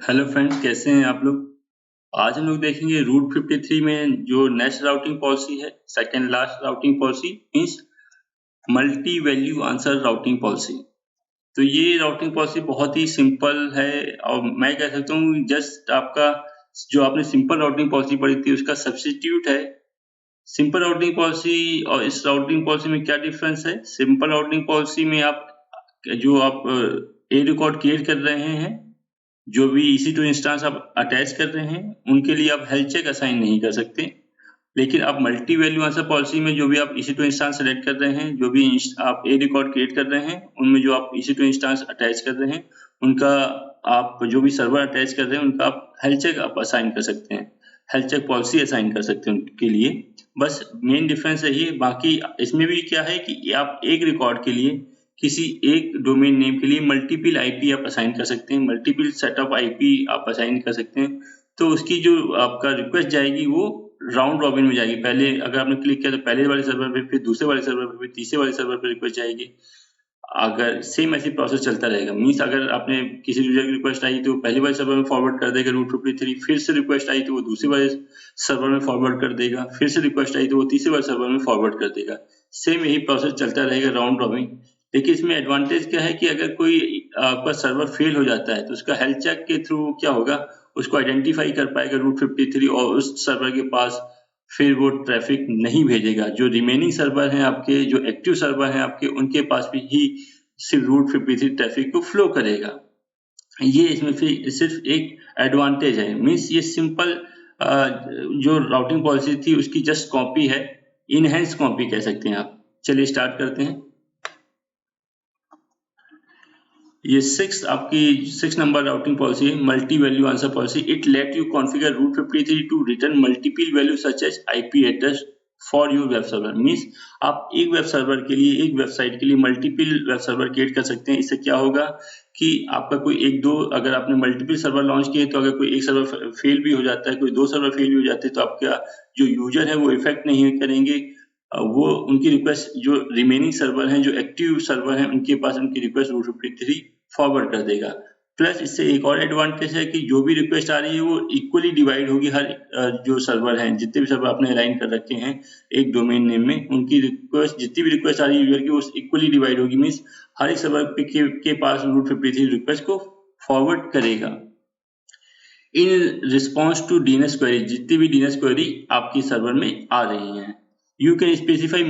Hello friends, कैसे हैं आप लोग। आज हम लोग देखेंगे रूट 53 में जो नेक्स्ट राउटिंग पॉलिसी है, second last routing policy means multi value answer routing policy. तो ये राउटिंग पॉलिसी बहुत ही सिंपल है और मैं कह सकता हूँ जस्ट आपका जो आपने सिंपल राउटिंग पॉलिसी पढ़ी थी उसका सब्स्टिट्यूट है। सिंपल राउटिंग पॉलिसी और इस राउटिंग पॉलिसी में क्या डिफरेंस है? सिंपल राउटिंग पॉलिसी में आप ए रिकॉर्ड क्रिएट कर रहे हैं, जो भी EC2 इंस्टेंस आप अटैच कर रहे हैं उनके लिए आप हेल्थ चेक असाइन नहीं कर सकते। लेकिन आप मल्टी वैल्यू आंसर पॉलिसी में जो भी आप EC2 इंस्टेंस सेलेक्ट कर रहे हैं, जो भी आप ए रिकॉर्ड क्रिएट कर रहे हैं, उनमें जो आप EC2 इंस्टेंस अटैच कर रहे हैं उनका आप जो भी सर्वर अटैच कर रहे हैं उनका आप हेल्थ चेक आप असाइन कर सकते हैं, हेल्थ चेक पॉलिसी असाइन कर सकते हैं उनके लिए। बस मेन डिफरेंस यही है। बाकी इसमें भी क्या है कि आप एक रिकॉर्ड के लिए किसी एक डोमेन नेम के लिए मल्टीपल आईपी आप असाइन कर सकते हैं, मल्टीपल सेट ऑफ आईपी आप असाइन कर सकते हैं। तो उसकी जो आपका रिक्वेस्ट जाएगी वो राउंड रॉबिन में जाएगी। पहले अगर आपने क्लिक किया तो पहले वाले सर्वर पे, फिर दूसरे वाले सर्वर पे, फिर तीसरे वाले सर्वर पे रिक्वेस्ट जाएगी। अगर सेम ऐसी प्रोसेस चलता रहेगा, मीन्स अगर आपने किसी यूजर की रिक्वेस्ट आई तो पहले वाले सर्वर में फॉरवर्ड कर देगा रूट 53, फिर से रिक्वेस्ट आई तो वो दूसरे वाले सर्वर में फॉरवर्ड कर देगा, फिर से रिक्वेस्ट आई तो वो तीसरे वाले सर्वर में फॉरवर्ड कर देगा। सेम यही प्रोसेस चलता रहेगा राउंड रॉबिन। देखिए इसमें एडवांटेज क्या है कि अगर कोई आपका सर्वर फेल हो जाता है तो उसका हेल्थ चेक के थ्रू क्या होगा, उसको आइडेंटिफाई कर पाएगा रूट 53 और उस सर्वर के पास फिर वो ट्रैफिक नहीं भेजेगा। जो रिमेनिंग सर्वर हैं आपके, जो एक्टिव सर्वर हैं आपके, उनके पास भी ही सिर्फ रूट 53 ट्रैफिक को फ्लो करेगा। ये इसमें फिर सिर्फ एक एडवांटेज है। मीन्स ये सिंपल जो राउटिंग पॉलिसी थी उसकी जस्ट कॉपी है, इनहेंस कॉपी कह सकते हैं आप। चलिए स्टार्ट करते हैं। ये सिक्स नंबर राउटिंग पॉलिसी है, multi value answer policy. It let you configure route 53 to return multiple value such as IP address for your web server. Means आप एक वेब सर्वर के लिए, एक वेबसाइट के लिए मल्टीपल वेब सर्वर क्रिएट कर सकते हैं। इससे क्या होगा कि आपका कोई एक दो, अगर आपने मल्टीपल सर्वर लॉन्च किए तो अगर कोई एक सर्वर फेल भी हो जाता है, कोई दो सर्वर फेल भी हो जाते हैं, तो आपका जो यूजर है वो इफेक्ट नहीं करेंगे। वो उनकी रिक्वेस्ट जो रिमेनिंग सर्वर हैं, जो एक्टिव सर्वर हैं, उनके पास उनकी रिक्वेस्ट रूट 53 फॉरवर्ड कर देगा। प्लस इससे एक और एडवांटेज है कि जो भी रिक्वेस्ट आ रही है वो इक्वली डिवाइड होगी। हर जो सर्वर हैं, जितने भी सर्वर आपने अलाइन कर रखे हैं एक डोमेन नेम में, उनकी रिक्वेस्ट, जितनी भी रिक्वेस्ट आ रही है यूजर की, वो इक्वली डिवाइड होगी। मीन्स हर एक सर्वर के पास रूट 53 रिक्वेस्ट को फॉरवर्ड करेगा। In response to DNS query, जितनी भी डीएनएस क्वेरी आपकी सर्वर में आ रही हैं, you can specify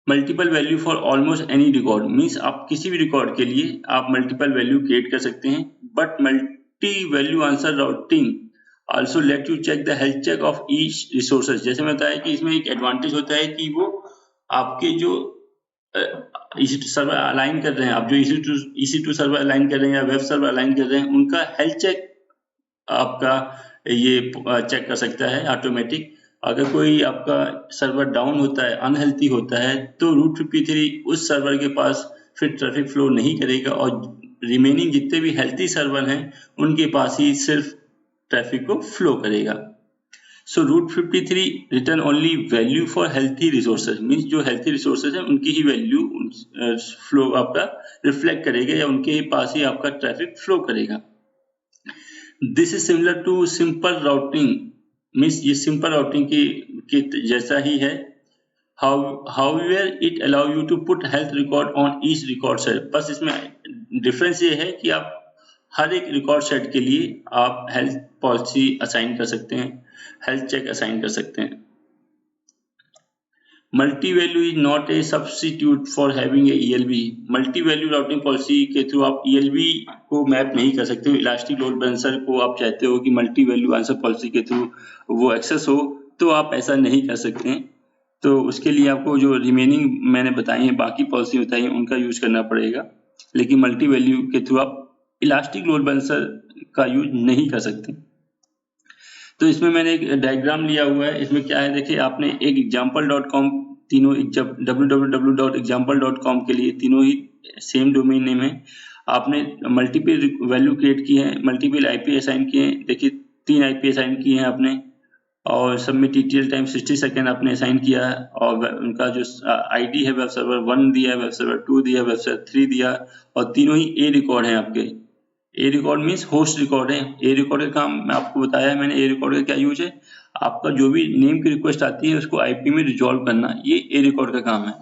multiple value for almost any record. Means आप किसी भी रिकॉर्ड के लिए आप मल्टीपल वैल्यू क्रिएट कर सकते हैं। But multi value answer routing also let you check the health check of each resources. जैसे मैं बताया कि इसमें एक एडवांटेज होता है कि वो आपके जो EC2 सर्वर अलाइन कर रहे हैं, आप जो EC2 सर्वर अलाइन कर रहे हैं या वेब सर्वर अलाइन कर रहे हैं, उनका हेल्थ चेक आपका ये चेक कर सकता है ऑटोमेटिक। अगर कोई आपका सर्वर डाउन होता है, अनहेल्थी होता है, तो रूट 53 उस सर्वर के पास फिर ट्रैफिक फ्लो नहीं करेगा और रिमेनिंग जितने भी हेल्थी सर्वर हैं उनके पास ही सिर्फ ट्रैफिक को फ्लो करेगा। So route 53 return only value for healthy resources. Means जो हेल्थी रिसोर्सेज हैं उनकी ही वैल्यू फ्लो आपका रिफ्लेक्ट करेगा या उनके ही पास ही आपका ट्रैफिक फ्लो करेगा। This is similar to simple routing. Means ये सिंपल राउटिंग के जैसा ही है। However it allow you to put health record on each record set. बस इसमें डिफरेंस ये है कि आप हर एक रिकॉर्ड सेट के लिए आप हेल्थ पॉलिसी असाइन कर सकते हैं, हेल्थ चेक असाइन कर सकते हैं। Multi value is not a substitute for having a ELB। Multi value routing policy के थ्रू आप ELB को मैप नहीं कर सकते। इलास्टिक लोड बैलेंसर को आप चाहते हो कि मल्टी वैल्यू आंसर पॉलिसी के थ्रू वो एक्सेस हो, तो आप ऐसा नहीं कर सकते हैं। तो उसके लिए आपको जो रिमेनिंग मैंने बताई हैं, बाकी पॉलिसी बताई हैं, उनका यूज करना पड़ेगा। लेकिन मल्टी वैल्यू के थ्रू आप इलास्टिक लोड बैलेंसर का यूज नहीं कर सकते। तो इसमें मैंने एक डायग्राम लिया हुआ है। इसमें क्या है, देखिए आपने एक example.com, तीनों www.example.com के लिए तीनों ही सेम डोमेन नेम है। आपने मल्टीपल वैल्यू क्रिएट की है, मल्टीपल आईपी असाइन किए हैं। देखिए 3 आईपी असाइन किए हैं आपने और सब में TTL टाइम 60 सेकेंड आपने असाइन किया है। और उनका जो आईडी है वेब सर्वर 1 दिया है, वेब सर्वर 2 दिया, वेब सर्वर 3 दिया और तीनों ही ए रिकॉर्ड है आपके। ए रिकॉर्ड मीन्स होस्ट रिकॉर्ड है। ए रिकॉर्ड का काम मैं आपको बताया है मैंने। ए रिकॉर्ड का क्या यूज है, आपका जो भी नेम की रिक्वेस्ट आती है उसको आईपी में रिजॉल्व करना, ये ए रिकॉर्ड का काम है।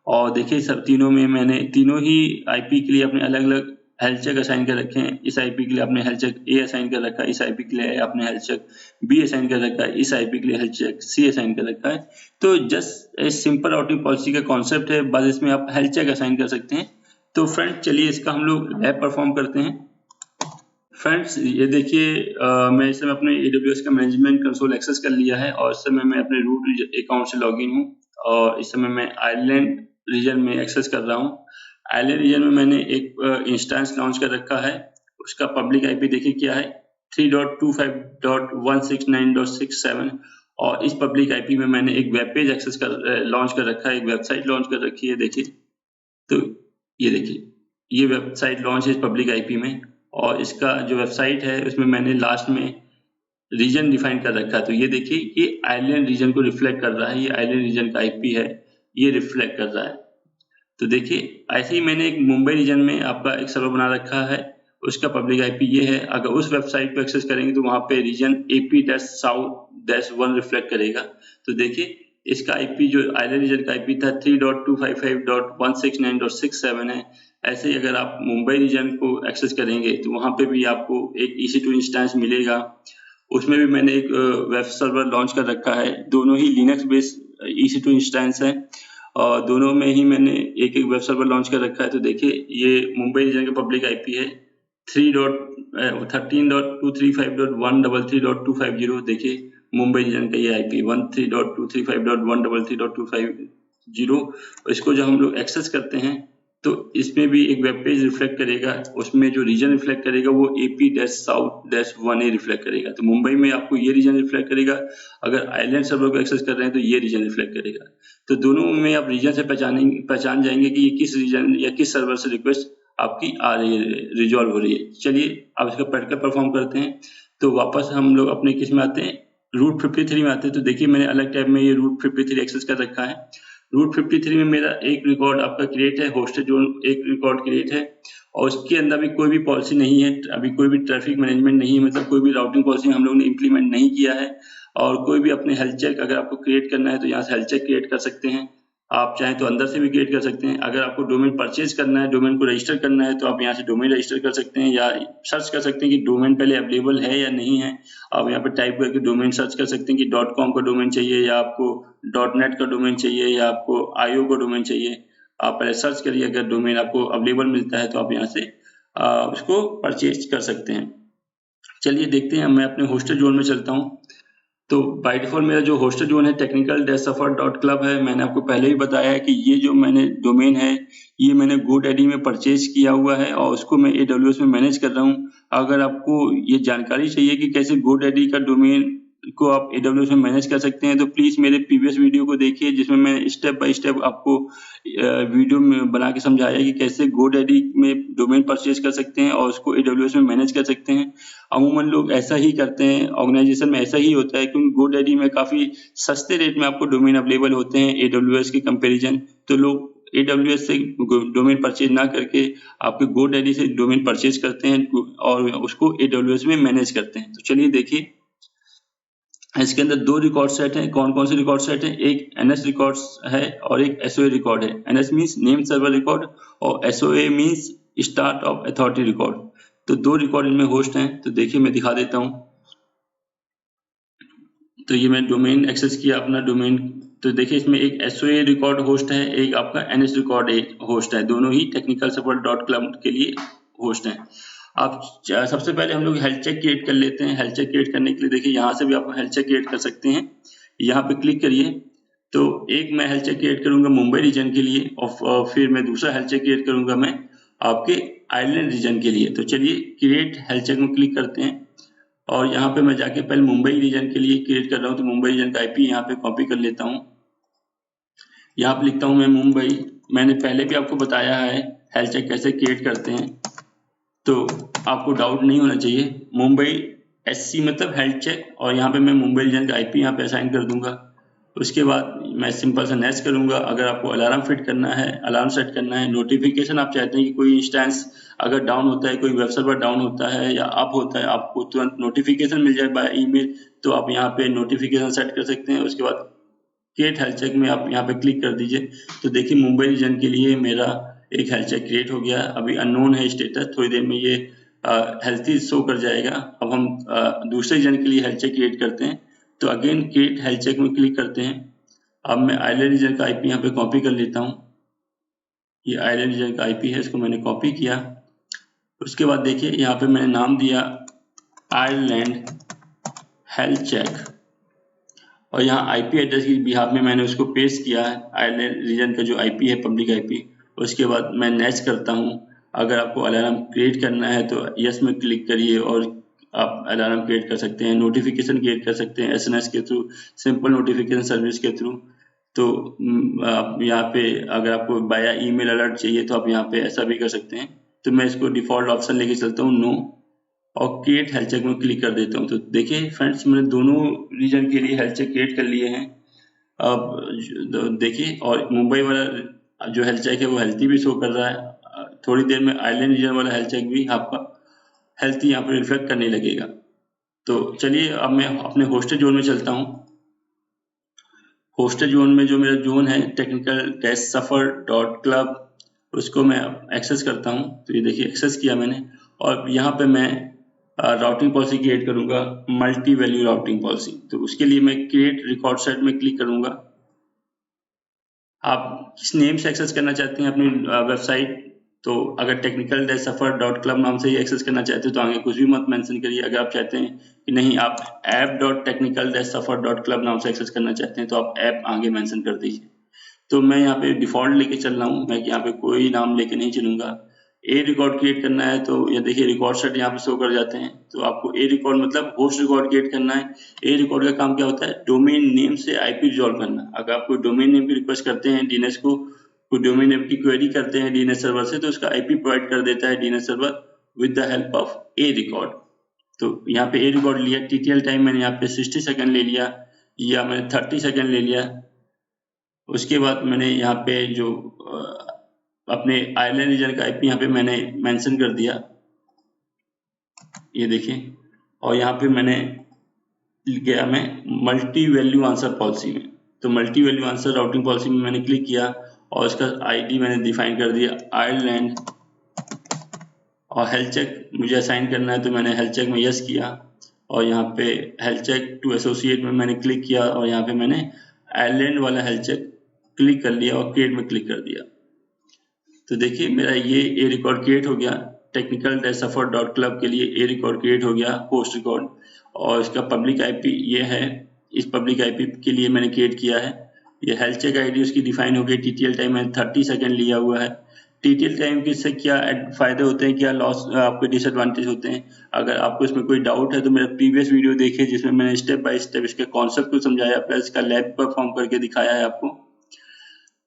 और देखिए सब तीनों में मैंने तीनों ही आईपी के लिए अपने अलग अलग हेल्थ चेक असाइन कर रखे हैं। इस आईपी के लिए आपने हेल्थ चेक ए असाइन कर रखा है, इस आईपी के लिए आपने हेल्थ चेक बी असाइन कर रखा है, इस आईपी के लिए हेल्थ चेक सी असाइन कर रखा है। तो just a simple routing policy का कॉन्सेप्ट है, बस इसमें आप हेल्थ चेक असाइन कर सकते हैं। तो फ्रेंड्स चलिए इसका हम लोग लैब परफॉर्म करते हैं। फ्रेंड्स ये देखिए मैं इस समय अपने AWS का मैनेजमेंट कंसोल एक्सेस कर लिया है और इस समय मैं अपने रूट अकाउंट से लॉगिन हूँ और इस समय मैं आयरलैंड रीजन में एक्सेस कर रहा हूँ। आयरलैंड रीजन में मैंने एक इंस्टेंस लॉन्च कर रखा है, उसका पब्लिक आईपी देखिए क्या है 3.25.169.67 और इस पब्लिक आईपी में मैंने एक वेब पेज एक्सेस कर लॉन्च कर रखा है, एक वेबसाइट लॉन्च कर रखी है। देखिए तो ये देखिए ये वेबसाइट लॉन्च है इस पब्लिक आईपी में और इसका जो वेबसाइट है उसमें मैंने लास्ट में रीजन डिफाइन कर रखा है। तो ये देखिए ये आइलैंड रीजन को रिफ्लेक्ट कर रहा है, ये आइलैंड रीजन का आईपी है, ये रिफ्लेक्ट कर रहा है। तो देखिए ऐसे ही मैंने एक मुंबई रीजन में आपका एक सर्वर बना रखा है, उसका पब्लिक आईपी ये है। अगर उस वेबसाइट को एक्सेस करेंगे तो वहां पे रीजन AP-South-1 रिफ्लेक्ट करेगा। तो देखिए इसका आईपी जो आइलैंड रीजन का आईपी था 3.255.169.67 है। ऐसे ही अगर आप मुंबई रीजन को एक्सेस करेंगे तो वहां पे भी आपको एक EC2 इंस्टेंस मिलेगा। उसमें भी मैंने एक वेब सर्वर लॉन्च कर रखा है, दोनों ही लिनक्स बेस्ड EC2 इंस्टेंस है और दोनों में ही मैंने एक एक वेब सर्वर लॉन्च कर रखा है। तो देखिए ये मुंबई रीजन का पब्लिक आईपी है 13.235.133.250। देखिए मुंबई रीजन का ये आईपी 13.235.133.250। इसको जब हम लोग एक्सेस करते हैं तो इसमें भी एक वेब पेज रिफ्लेक्ट करेगा, उसमें जो रीजन रिफ्लेक्ट करेगा वो AP-South-1A रिफ्लेक्ट करेगा। तो मुंबई में आपको ये रीजन रिफ्लेक्ट करेगा, अगर आइलैंड सर्वर को एक्सेस कर रहे हैं तो ये रीजन रिफ्लेक्ट करेगा। तो दोनों में आप रीजन से पहचान जाएंगे कि ये किस रीजन या किस सर्वर से रिक्वेस्ट आपकी आ रही है, रिजॉल्व हो रही है। चलिए अब इसका प्रैक्टिकल परफॉर्म करते हैं। तो वापस हम लोग अपने किस में आते हैं, रूट 53 में आते हैं। तो देखिए मैंने अलग टैब में ये रूट 53 एक्सेस कर रखा है। रूट 53 में मेरा एक रिकॉर्ड आपका क्रिएट है, होस्टेड जोन एक रिकॉर्ड क्रिएट है और उसके अंदर भी कोई भी पॉलिसी नहीं है, अभी कोई भी ट्रैफिक मैनेजमेंट नहीं है, मतलब कोई भी राउटिंग पॉलिसी हम लोग ने इम्प्लीमेंट नहीं किया है। और कोई भी अपने हेल्थ चेक अगर आपको क्रिएट करना है तो यहाँ से हेल्थ चेक क्रिएट कर सकते हैं, आप चाहें तो अंदर से भी क्रिएट कर सकते हैं। अगर आपको डोमेन परचेज करना है, डोमेन को रजिस्टर करना है तो आप यहाँ से डोमेन रजिस्टर कर सकते हैं या सर्च कर सकते हैं कि डोमेन पहले अवेलेबल है या नहीं है। आप यहाँ पे टाइप करके डोमेन सर्च कर सकते हैं कि .com का डोमेन चाहिए या आपको .net का डोमेन चाहिए या आपको IO का डोमेन चाहिए। आप पहले सर्च करिए, अगर डोमेन आपको अवेलेबल मिलता है तो आप यहाँ से उसको परचेज कर सकते हैं। चलिए देखते हैं, मैं अपने होस्टेड जोन में चलता हूँ। तो बाय डिफॉल्ट मेरा जो होस्टेड जोन है technical-support.club है। मैंने आपको पहले ही बताया है कि ये जो मैंने डोमेन है ये मैंने GoDaddy में परचेज किया हुआ है और उसको मैं AWS में मैनेज कर रहा हूँ। अगर आपको ये जानकारी चाहिए कि कैसे GoDaddy का डोमेन को आप AWS में मैनेज कर सकते हैं तो प्लीज मेरे प्रीवियस वीडियो को देखिए, जिसमें मैं स्टेप बाय स्टेप आपको वीडियो में बना के समझाया कि कैसे GoDaddy में डोमेन परचेज कर सकते हैं और उसको AWS में मैनेज कर सकते हैं। अमूमन लोग ऐसा ही करते हैं, ऑर्गेनाइजेशन में ऐसा ही होता है, क्योंकि GoDaddy में काफी सस्ते रेट में आपको डोमेन अवेलेबल होते हैं AWS के कंपैरिजन। तो लोग AWS से डोमेन परचेज ना करके आपके GoDaddy से डोमेन परचेज करते हैं और उसको AWS में मैनेज करते हैं। तो चलिए देखिए इसके अंदर दो रिकॉर्ड सेट हैं। कौन कौन से रिकॉर्ड सेट हैं, एक NS रिकॉर्ड्स है और एक SOA रिकॉर्ड है। NS means name server record और SOA means start of authority record. तो दो रिकॉर्ड इनमें होस्ट हैं। तो देखिए मैं दिखा देता हूं। तो ये मैं डोमेन एक्सेस किया अपना डोमेन। तो देखिए इसमें एक SOA रिकॉर्ड होस्ट है, एक आपका NS रिकॉर्ड होस्ट है, दोनों ही technical-support.club के लिए होस्ट हैं। आप सबसे पहले हम लोग हेल्थ चेक क्रिएट कर लेते हैं। हेल्थ चेक क्रिएट करने के लिए देखिए यहाँ से भी आप हेल्थ चेक क्रिएट कर सकते हैं। यहाँ पे क्लिक करिए। तो एक मैं हेल्थ चेक क्रिएट करूंगा मुंबई रीजन के लिए और फिर मैं दूसरा हेल्थ चेक क्रिएट करूंगा मैं आपके आइलैंड रीजन के लिए। तो चलिए क्रिएट हेल्थ चेक में क्लिक करते हैं और यहाँ पे मैं जाके पहले मुंबई रीजन के लिए क्रिएट कर रहा हूँ। तो मुंबई रीजन का IP यहाँ पे कॉपी कर लेता हूँ। यहाँ पे लिखता हूँ मैं मुंबई। मैंने पहले भी आपको बताया है हेल्थ चेक कैसे क्रिएट करते हैं, तो आपको डाउट नहीं होना चाहिए। मुंबई SC मतलब हेल्थ चेक और यहाँ पे मैं मुंबई रीजन का IP यहाँ पे असाइन कर दूंगा। उसके बाद मैं सिंपल सा नेक्स्ट करूंगा। अगर आपको अलार्म फिट करना है, अलार्म सेट करना है, नोटिफिकेशन आप चाहते हैं कि कोई इंस्टेंस अगर डाउन होता है, कोई वेब सर्वर डाउन होता है या अप होता है, आपको तुरंत नोटिफिकेशन मिल जाए बाय ईमेल, तो आप यहाँ पे नोटिफिकेशन सेट कर सकते हैं। उसके बाद क्रिएट हेल्थ चेक में आप यहाँ पे क्लिक कर दीजिए। तो देखिए मुंबई रीजन के लिए मेरा एक हेल्थ चेक क्रिएट हो गया। अभी अननोन है स्टेटस, थोड़ी देर में ये हेल्थी शो कर जाएगा। अब हम दूसरे रीजन के लिए हेल्थ चेक क्रिएट करते हैं। तो अगेन क्रिएट हेल्थ चेक में क्लिक करते हैं। अब मैं आयरलैंड रीजन का आईपी यहाँ पे कॉपी कर लेता हूँ। ये आयरलैंड रीजन का आईपी है, इसको मैंने कॉपी किया। उसके बाद देखिए यहाँ पे मैंने नाम दिया आयरलैंड हेल्थ चेक, और यहाँ आईपी एड्रेस की बिहाफ में मैंने उसको पेस्ट किया है, आयरलैंड रीजन का जो आईपी है, पब्लिक आईपी। उसके बाद मैं नेक्स्ट करता हूँ। अगर आपको अलार्म क्रिएट करना है तो यस में क्लिक करिए और आप अलार्म क्रिएट कर सकते हैं, नोटिफिकेशन क्रिएट कर सकते हैं एसएमएस के थ्रू, सिंपल नोटिफिकेशन सर्विस के थ्रू। तो आप यहाँ पे अगर आपको बाया ईमेल अलर्ट चाहिए तो आप यहाँ पे ऐसा भी कर सकते हैं। तो मैं इसको डिफॉल्ट ऑप्शन लेके चलता हूँ, नो, और क्रिएट हेल्थ चेक में क्लिक कर देता हूँ। तो देखिए फ्रेंड्स, मैंने दोनों रीजन के लिए हेल्थ चेक क्रिएट कर लिए हैं। अब देखिए, और मुंबई वाला जो हेल्थ चेक है वो हेल्थी भी शो कर रहा है। थोड़ी देर में आइलैंड रीजन वाला हेल्थ चेक भी आपका हेल्थी यहाँ पर रिफ्लेक्ट करने लगेगा। तो चलिए अब मैं अपने होस्टेड जोन में चलता हूँ। होस्टेड जोन में जो मेरा जोन है technical-suffer.club, उसको मैं एक्सेस करता हूँ। तो ये देखिए एक्सेस किया मैंने, और यहाँ पे मैं राउटिंग पॉलिसी क्रिएट करूंगा, मल्टी वैल्यू राउटिंग पॉलिसी। तो उसके लिए मैं क्रिएट रिकॉर्ड सेट में क्लिक करूंगा। आप किस नेम से एक्सेस करना चाहते हैं अपनी वेबसाइट, तो अगर technical-suffer.club नाम से ही एक्सेस करना चाहते हो तो आगे कुछ भी मत मेंशन करिए। अगर आप चाहते हैं कि नहीं, आप app.technical-suffer.club नाम से एक्सेस करना चाहते हैं तो आप ऐप आगे मेंशन कर दीजिए। तो मैं यहाँ पे डिफॉल्ट लेके चल रहा हूँ, मैं यहाँ पे कोई नाम लेके नहीं चलूंगा। ए रिकॉर्ड क्रिएट करना है तो ये देखिए रिकॉर्ड सेट यहाँ पे शो कर जाते हैं। तो आपको ए रिकॉर्ड मतलब होस्ट रिकॉर्ड क्रिएट करना है। ए रिकॉर्ड का काम क्या होता है, डोमेन नेम से आईपी रिजॉल्व करना। अगर आप कोई डोमेन नेम की रिक्वेस्ट करते हैं डीएनएस को, कोई डोमेन नेम की क्वेरी करते हैं डीएनएस सर्वर से, तो उसका आईपी प्रोवाइड कर देता है DNS server with the help of A record. तो यहाँ पे ए रिकॉर्ड लिया, टीटीएल टाइम मैंने यहाँ पे 60 सेकंड ले लिया, या मैंने 30 सेकंड ले लिया। उसके बाद मैंने यहाँ पे जो अपने आयरलैंड रीजन का आईपी यहाँ पे मैंने मेंशन कर दिया, ये देखिए। और यहाँ पे मैंने गया मैं मल्टी वैल्यू आंसर पॉलिसी में। तो multi value answer routing policy में मैंने क्लिक किया और इसका आईडी मैंने डिफाइन कर दिया आयरलैंड, और हेल्थ चेक मुझे असाइन करना है तो मैंने हेल्थ चेक में यस किया, और यहाँ पे हेल्थ चेक टू एसोसिएट में मैंने क्लिक किया और यहाँ पे मैंने आयरलैंड वाला हेल्थ चेक क्लिक कर लिया और क्रिएट में क्लिक कर दिया। तो देखिए मेरा ये ए रिकॉर्ड क्रिएट हो गया। technical-suffer.club के लिए ए रिकॉर्ड क्रिएट हो गया, होस्ट रिकॉर्ड, और इसका पब्लिक आईपी ये है। इस पब्लिक आईपी के लिए मैंने क्रिएट किया है। ये हेल्थ चेक आईडी उसकी डिफाइन हो गई। टीटीएल टाइम मैंने 30 सेकंड लिया हुआ है। टीटीएल टाइम के से क्या फायदे होते हैं, क्या लॉस, आपके डिसएडवांटेज होते हैं। अगर आपको इसमें कोई डाउट है तो मेरा प्रीवियस वीडियो देखिए जिसमें मैंने स्टेप बाय स्टेप इसके कॉन्सेप्ट को समझाया, प्लस इसका लैब परफॉर्म करके दिखाया है आपको।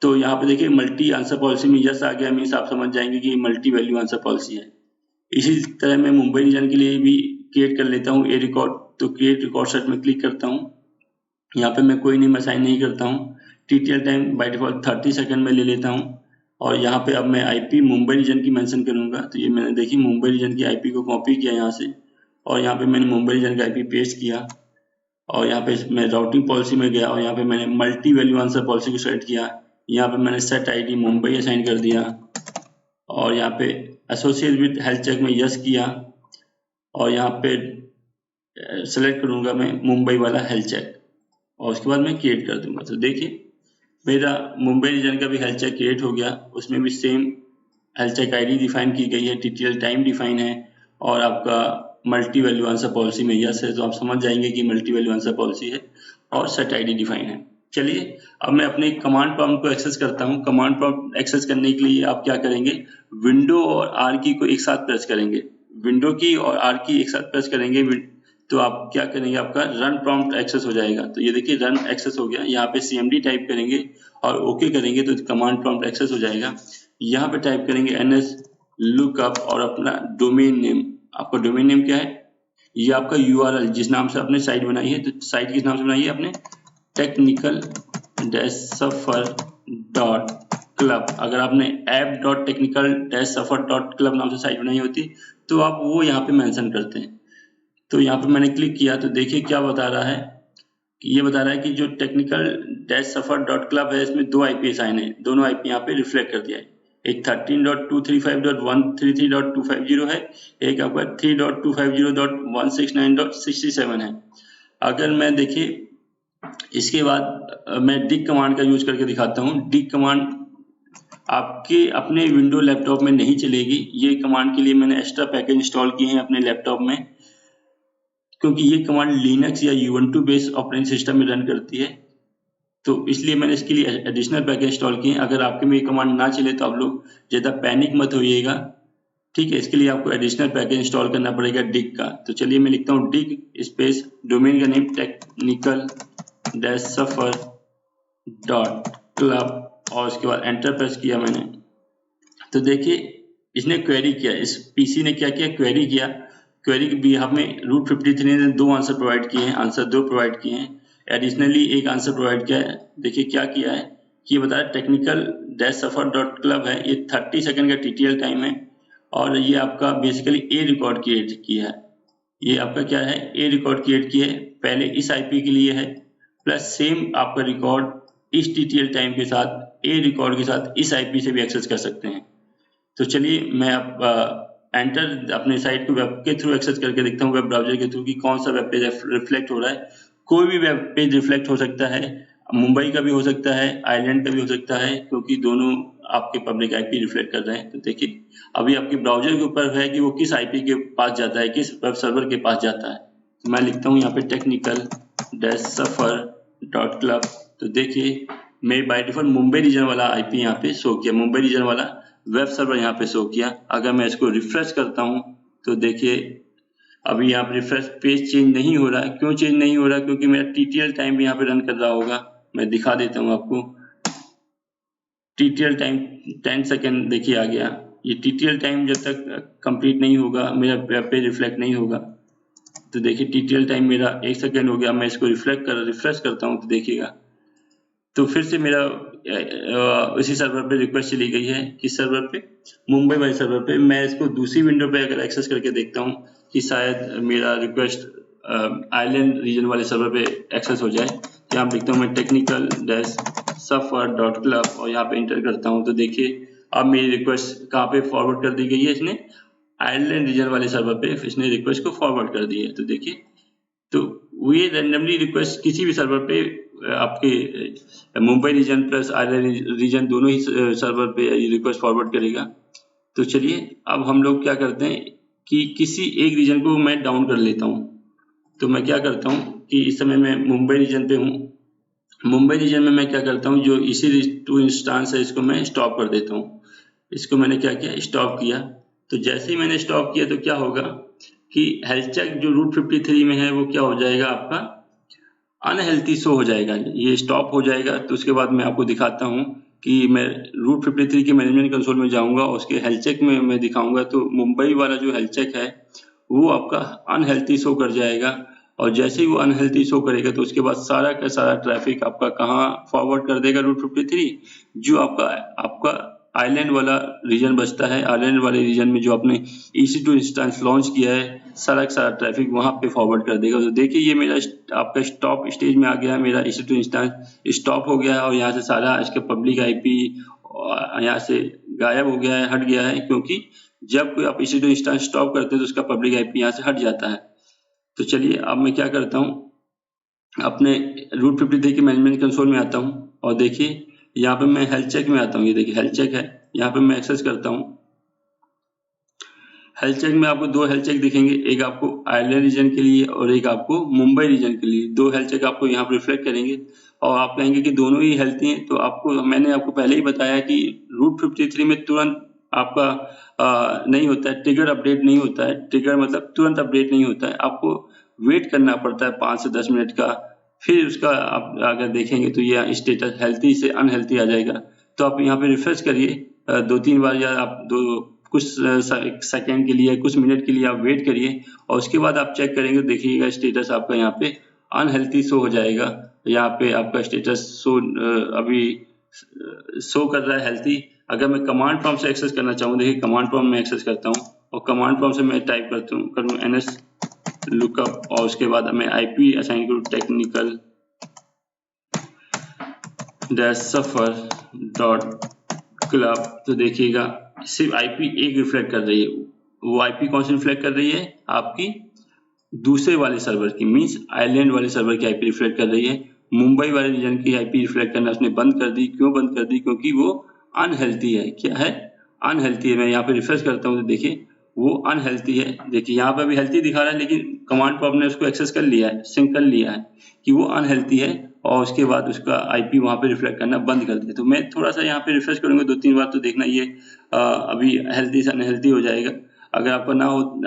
तो यहाँ पे देखिए मल्टी आंसर पॉलिसी में यस आ गया, मीन्स आप समझ जाएंगे कि मल्टी वैल्यू आंसर पॉलिसी है। इसी तरह मैं मुंबई रीजन के लिए भी क्रिएट कर लेता हूँ ए रिकॉर्ड। तो क्रिएट रिकॉर्ड सेट में क्लिक करता हूँ। यहाँ पे मैं कोई नेम असाइन नहीं करता हूँ। TTL time by default 30 second में ले लेता हूँ, और यहाँ पे अब मैं आईपी मुंबई रीजन की मेंशन करूंगा। तो ये मैंने देखिए मुंबई रीजन की आईपी को कॉपी किया यहाँ से, और यहाँ पे मैंने मुंबई रीजन का आईपी पेस्ट किया, और यहाँ पे मैं राउटिंग पॉलिसी में गया और यहाँ पे मैंने मल्टी वैल्यू आंसर पॉलिसी को सेलेक्ट किया। यहाँ पे मैंने सेट आईडी मुंबई असाइन कर दिया, और यहाँ पे एसोसिएट विद हेल्थ चेक में यस किया, और यहाँ पे सेलेक्ट करूंगा मैं मुंबई वाला हेल्थ चेक, और उसके बाद मैं क्रिएट कर दूंगा। तो देखिए मेरा मुंबई रीजन का भी हेल्थ चेक क्रिएट हो गया। उसमें भी same health check ID define की गई है, टीटीएल टाइम डिफाइन है, और आपका मल्टी वैल्यू आंसर पॉलिसी में यस है। तो आप समझ जाएंगे कि मल्टी वैल्यू आंसर पॉलिसी है, और सेट आईडी डिफाइन है। चलिए अब मैं अपने कमांड प्रॉम्प्ट को एक्सेस करता हूँ। कमांड प्रॉम्प्ट एक्सेस करने के लिए आप क्या करेंगे, विंडो और आर की को एक साथ प्रेस करेंगे। विंडो की और आर की एक साथ प्रेस करेंगे तो आप क्या करेंगे, आपका रन प्रॉम्प्ट एक्सेस हो जाएगा। तो ये देखिए रन एक्सेस हो गया। यहाँ पे cmd टाइप करेंगे और ओके करेंगे तो कमांड प्रॉम्प्ट एक्सेस हो जाएगा। यहाँ पे टाइप करेंगे ns lookup और अपना डोमेन नेम। आपका डोमेन नेम क्या है, ये आपका URL जिस नाम से आपने साइट बनाई है। तो साइट किस नाम से बनाई है आपने, technical app-suffer.club, अगर आपने app.technical-suffer.club नाम से साइट बनाई होती तो आप वो यहाँ पे मेंशन करते हैं। तो यहाँ पे मैंने क्लिक किया तो देखिए क्या बता रहा है कि ये बता रहा है कि जो technical-suffer.club है इसमें 2 IP साइन है, दोनों IP यहाँ पे रिफ्लेक्ट कर दिया है। एक 13.235.133.250 है, एक आपका 3.250.169.67 है। अगर मैं देखिए इसके बाद मैं dig कमांड का यूज करके दिखाता हूँ। dig कमांड आपके अपने विंडो लैपटॉप में नहीं चलेगी। ये कमांड के लिए मैंने एक्स्ट्रा पैकेज इंस्टॉल किए हैं अपने लैपटॉप में, क्योंकि ये कमांड लिनक्स या यूबंटू बेस्ड ऑपरेटिंग सिस्टम में रन करती है, तो इसलिए मैंने इसके लिए एडिशनल पैकेज इंस्टॉल किए हैं। अगर आपके में ये कमांड ना चले तो आप लोग ज़्यादा पैनिक मत होइएगा, ठीक है। इसके लिए आपको एडिशनल पैकेज इंस्टॉल करना पड़ेगा dig का। तो चलिए मैं लिखता हूँ dig स्पेस डोमेन का नेम technical-suffer.club और उसके बाद एंटर प्रेस किया मैंने। तो देखिए इसने क्वेरी किया, इस पीसी ने क्या किया, क्वेरी किया। क्वेरी के बिहाफ में रूट 53 ने 2 आंसर प्रोवाइड किए हैं, आंसर 2 प्रोवाइड किए हैं, एडिशनली एक आंसर प्रोवाइड किया है। देखिए क्या किया है कि ये बताया technical-suffer.club है, ये 30 सेकंड का TTL टाइम है और ये आपका बेसिकली ए रिकॉर्ड क्रिएट किया है। ये आपका क्या है, ए रिकॉर्ड क्रिएट किया है, पहले इस IP के लिए है, प्लस सेम आपका रिकॉर्ड इस TTL टाइम के साथ ए रिकॉर्ड के साथ इस IP से भी एक्सेस कर सकते हैं। तो चलिए मैं एंटर अपने साइट को वेब के थ्रू एक्सेस करके देखता हूँ, वेब ब्राउजर के थ्रू, कि कौन सा वेब पेज रिफ्लेक्ट हो रहा है। कोई भी वेब पेज रिफ्लेक्ट हो सकता है, मुंबई का भी हो सकता है, आइलैंड का भी हो सकता है, क्योंकि दोनों आपके पब्लिक IP रिफ्लेक्ट कर रहे हैं। तो देखिए अभी आपके ब्राउजर के ऊपर है कि वो किस IP के पास जाता है, किस वेब सर्वर के पास जाता है। तो मैं लिखता हूँ यहाँ पे technical-suffer.club। तो देखिए मैं बाय डिफॉल्ट मुंबई रीजन वाला IP यहाँ पे शो किया, मुंबई रीजन वाला वेब सर्वर यहाँ पे शो किया। अगर मैं इसको रिफ्रेश करता हूँ तो देखिए अभी यहाँ पे रिफ्रेश पेज चेंज नहीं हो रहा है। क्यों चेंज नहीं हो रहा है? क्योंकि मेरा TTL टाइम भी यहाँ पे रन कर रहा होगा। मैं दिखा देता हूँ आपको, TTL टाइम 10 सेकेंड देखिए आ गया। ये TTL टाइम जब तक कंप्लीट नहीं होगा मेरा वेब पेज रिफ्लेक्ट नहीं होगा। तो देखिए TTL टाइम मेरा 1 सेकेंड हो गया। मैं इसको रिफ्रेश करता हूँ तो देखिएगा, तो फिर से मेरा उसी सर्वर पे रिक्वेस्ट चली गई है। किस सर्वर पे? मुंबई वाले सर्वर पे। मैं इसको दूसरी विंडो पे अगर एक्सेस करके देखता हूँ कि शायद मेरा रिक्वेस्ट आइलैंड रीजन वाले सर्वर पे एक्सेस हो जाए। यहाँ लिखता हूँ मैं technical-suffer.club और यहाँ पे इंटर करता हूँ तो देखिए अब मेरी रिक्वेस्ट कहाँ पे फॉरवर्ड कर दी गई है, इसने आइलैंड रीजन वाले सर्वर पे इसने रिक्वेस्ट को फॉरवर्ड कर दी है। तो देखिए, तो ये रैंडमली रिक्वेस्ट किसी भी सर्वर पे आपके Mumbai region plus Ireland region दोनों ही सर्वर पे रिक्वेस्ट फॉरवर्ड करेगा। तो चलिए अब हम लोग क्या करते हैं कि किसी एक रीजन को मैं डाउन कर लेता हूँ। तो मैं क्या करता हूँ कि इस समय मैं मुंबई रीजन पे हूँ। मुंबई रीजन में मैं क्या करता हूँ, जो EC2 इंस्टांस है इसको मैं स्टॉप कर देता हूँ। इसको मैंने क्या किया, स्टॉप किया। तो जैसे ही मैंने स्टॉप किया तो क्या होगा कि हेल्थ चेक जो रूट 53 में है वो क्या हो जाएगा, आपका अनहेल्थी शो हो जाएगा, ये स्टॉप हो जाएगा। तो उसके बाद मैं आपको दिखाता हूँ कि मैं रूट 53 के मैनेजमेंट कंसोल में जाऊंगा, उसके हेल्थ चेक में मैं दिखाऊंगा। तो मुंबई वाला जो हेल्थ चेक है वो आपका अनहेल्थी शो कर जाएगा, और जैसे ही वो अनहेल्थी शो करेगा तो उसके बाद सारा का सारा ट्रैफिक आपका कहाँ फॉरवर्ड कर देगा, रूट 53, जो आपका आइलैंड वाला रीजन बचता है। आइलैंड वाले रीजन में जो आपने EC2 इंस्टेंस लॉन्च किया है, सारा का सारा ट्रैफिक वहां पे फॉरवर्ड कर देगा। तो देखिए ये मेरा आपका स्टॉप स्टेज में आ गया है, मेरा EC2 इंस्टेंस स्टॉप हो गया है और यहाँ से सारा इसका पब्लिक IP यहाँ से गायब हो गया है, हट गया है। क्योंकि जब कोई आप EC2 इंस्टेंस स्टॉप करते हैं तो उसका पब्लिक IP यहाँ से हट जाता है। तो चलिए अब मैं क्या करता हूँ, अपने रूट 53 के मैनेजमेंट कंसोल में आता हूँ और देखिए यहाँ पे मैं हेल्थ चेक में आता हूँ। ये देखिए हेल्थ चेक है, यहाँ पे मैं एक्सेस करता हूँ। हेल्थ चेक में आपको 2 हेल्थ चेक दिखेंगे, एक आपको आइलैंड रीजन के लिए और एक आपको मुंबई रीजन के लिए। 2 हेल्थ चेक आपको यहाँ पर रिफ्लेक्ट करेंगे और आप कहेंगे कि दोनों ही हेल्थी हैं। तो मैंने आपको पहले ही बताया कि रूट 53 में तुरंत आपका नहीं होता है, ट्रिगर अपडेट नहीं होता है। ट्रिगर मतलब तुरंत अपडेट नहीं होता है, आपको वेट करना पड़ता है 5 से 10 मिनट का। फिर उसका आप अगर देखेंगे तो ये स्टेटस हेल्थी से अनहेल्थी आ जाएगा। तो आप यहाँ पे रिफ्रेश करिए 2-3 बार, या आप कुछ सेकंड के लिए, कुछ मिनट के लिए आप वेट करिए और उसके बाद आप चेक करेंगे, देखिएगा स्टेटस आपका यहाँ पे अनहेल्थी शो हो जाएगा। यहाँ पे आपका स्टेटस अभी शो कर रहा है हेल्थी। अगर मैं कमांड प्रॉम्प्ट से एक्सेस करना चाहूँ, देखिए कमांड प्रॉम्प्ट में एक्सेस करता हूँ और कमांड प्रॉम्प्ट से मैं टाइप करूँ ns लुकअप और उसके बाद मैं आईपी असाइन करूँ टेक्निकल -suffer.club, तो देखिएगा सिर्फ आईपी एक रिफ्लेक्ट कर रही है। वो आईपी कौन सी रिफ्लेक्ट कर रही है? आपकी दूसरे वाले सर्वर की, मींस आइलैंड वाले सर्वर की आईपी रिफ्लेक्ट कर रही है। मुंबई वाले रीजन की आईपी रिफ्लेक्ट करना उसने बंद कर दी। क्यों बंद कर दी? क्योंकि वो अनहेल्थी है। क्या है? अनहेल्थी है। मैं यहाँ पे रिफ्रेश करता हूँ तो देखिए वो अनहेल्थी है। देखिए यहाँ पे भी हेल्थी दिखा रहा है, लेकिन कमांड पर आपने उसको एक्सेस कर लिया है, सिंक कर लिया है कि वो अनहेल्थी है और उसके बाद उसका आईपी वहाँ पे रिफ्लेक्ट करना बंद कर दिया। तो मैं थोड़ा सा यहाँ पे रिफ्रेश करूंगा 2-3 बार, तो देखना ये अभी हेल्थी से अनहेल्थी हो जाएगा। अगर आपका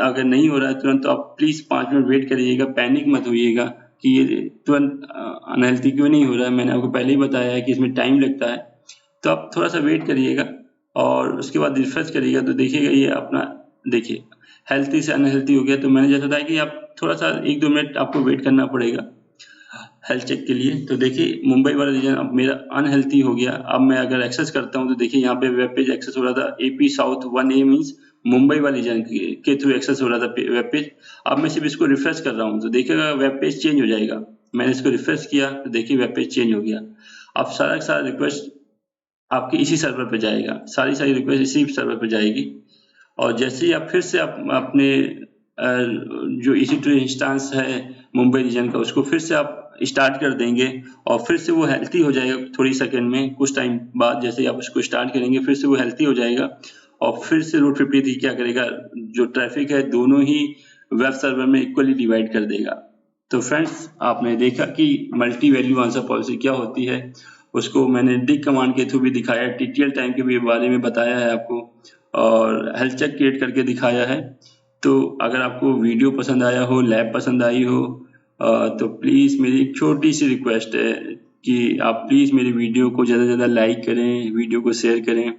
अगर नहीं हो रहा है तुरंत, तो आप प्लीज 5 मिनट वेट करिएगा, पैनिक मत होइएगा कि ये तुरंत अनहेल्थी क्यों नहीं हो रहा है। मैंने आपको पहले ही बताया है कि इसमें टाइम लगता है, तो आप थोड़ा सा वेट करिएगा और उसके बाद रिफ्रेश करिएगा तो देखिएगा ये अपना, देखिए हेल्थी से अनहेल्थी हो गया। तो मैंने जैसा बताया कि आप थोड़ा सा 1-2 मिनट आपको वेट करना पड़ेगा हेल्थ चेक के लिए। तो देखिए मुंबई वाला रीजन अब मेरा अनहेल्थी हो गया। अब मैं अगर एक्सेस करता हूँ तो देखिए यहाँ पे वेब पेज एक्सेस हो रहा था AP south 1A, means Mumbai वाले रीजन के थ्रू एक्सेस हो रहा था वेब पेज। अब मैं सिर्फ इसको रिफ्रेश कर रहा हूँ तो देखिएगा वेब पेज चेंज हो जाएगा। मैंने इसको रिफ्रेश किया तो देखिए वेब पेज चेंज हो गया। अब सारा का सारा रिक्वेस्ट आपके इसी सर्वर पे जाएगा, सारी रिक्वेस्ट इसी सर्वर पे जाएगी। और जैसे ही आप फिर से अपने जो EC2 इंस्टेंस है मुंबई रीजन का, उसको फिर से आप स्टार्ट कर देंगे और फिर से वो हेल्थी हो जाएगा थोड़ी सेकंड में। कुछ टाइम बाद जैसे ही आप उसको स्टार्ट करेंगे फिर से वो हेल्थी हो जाएगा और फिर से रूट 53 क्या करेगा, जो ट्रैफिक है दोनों ही वेब सर्वर में इक्वली डिवाइड कर देगा। तो फ्रेंड्स आपने देखा कि मल्टी वैल्यू आंसर पॉलिसी क्या होती है, उसको मैंने dig कमांड के थ्रू भी दिखाया, TTL टाइम के भी बारे में बताया है आपको और हेल्थ चेक क्रिएट करके दिखाया है। तो अगर आपको वीडियो पसंद आया हो, लैब पसंद आई हो, तो प्लीज़ मेरी एक छोटी सी रिक्वेस्ट है कि आप प्लीज़ मेरी वीडियो को ज़्यादा से ज़्यादा लाइक करें, वीडियो को शेयर करें।